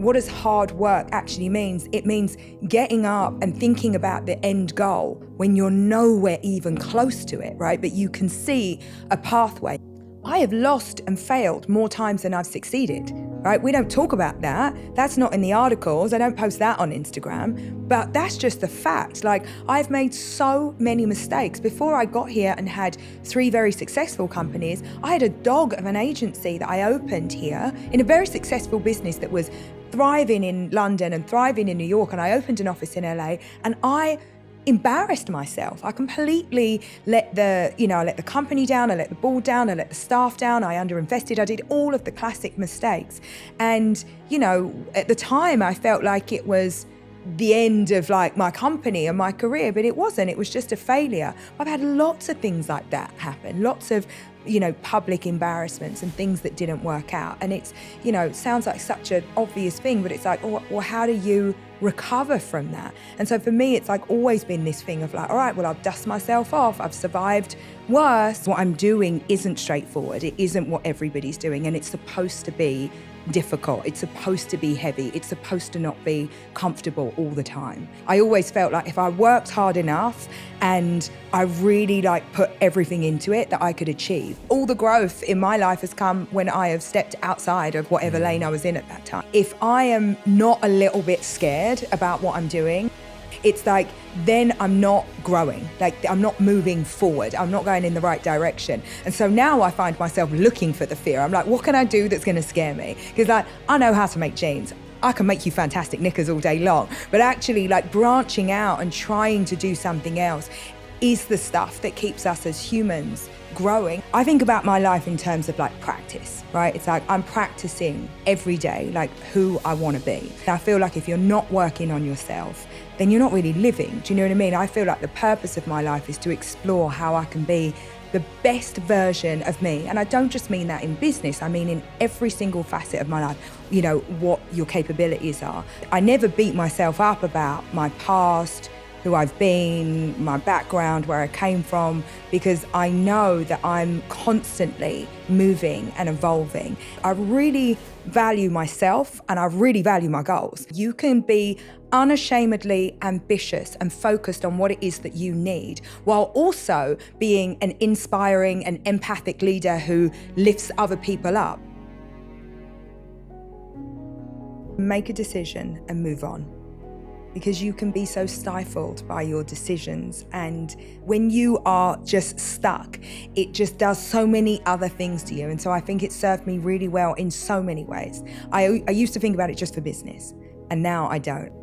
what does hard work actually mean? It means getting up and thinking about the end goal when you're nowhere even close to it, right? But you can see a pathway. I have lost and failed more times than I've succeeded, right? We don't talk about that. That's not in the articles. I don't post that on Instagram, but that's just the fact. Like, I've made so many mistakes. Before I got here and had 3 very successful companies, I had a dog of an agency that I opened here in a very successful business that was thriving in London and thriving in New York, and I opened an office in LA, and I embarrassed myself. I completely let the company down, I let the board down, I let the staff down, I underinvested, I did all of the classic mistakes. And, at the time I felt like it was the end of like my company and my career, but it wasn't. It was just a failure. I've had lots of things like that happen, lots of public embarrassments and things that didn't work out. And it's, it sounds like such an obvious thing, but it's like, well, how do you recover from that? And so for me, it's like always been this thing of like, all right, well, I'll dust myself off. I've survived worse. What I'm doing isn't straightforward. It isn't what everybody's doing. And it's supposed to be difficult. It's supposed to be heavy. It's supposed to not be comfortable all the time. I always felt like if I worked hard enough and I really put everything into it, that I could achieve. All the growth in my life has come when I have stepped outside of whatever lane I was in at that time. If I am not a little bit scared about what I'm doing, it's like, then I'm not growing. Like, I'm not moving forward. I'm not going in the right direction. And so now I find myself looking for the fear. I'm like, what can I do that's gonna scare me? Because I know how to make jeans. I can make you fantastic knickers all day long. But actually branching out and trying to do something else is the stuff that keeps us as humans growing. I think about my life in terms of practice, right? It's like I'm practicing every day, who I want to be. I feel like if you're not working on yourself, then you're not really living. Do you know what I mean? I feel like the purpose of my life is to explore how I can be the best version of me. And I don't just mean that in business, I mean in every single facet of my life, what your capabilities are. I never beat myself up about my past, who I've been, my background, where I came from, because I know that I'm constantly moving and evolving. I really value myself and I really value my goals. You can be unashamedly ambitious and focused on what it is that you need, while also being an inspiring and empathic leader who lifts other people up. Make a decision and move on. Because you can be so stifled by your decisions. And when you are just stuck, it just does so many other things to you. And so I think it served me really well in so many ways. I used to think about it just for business, and now I don't.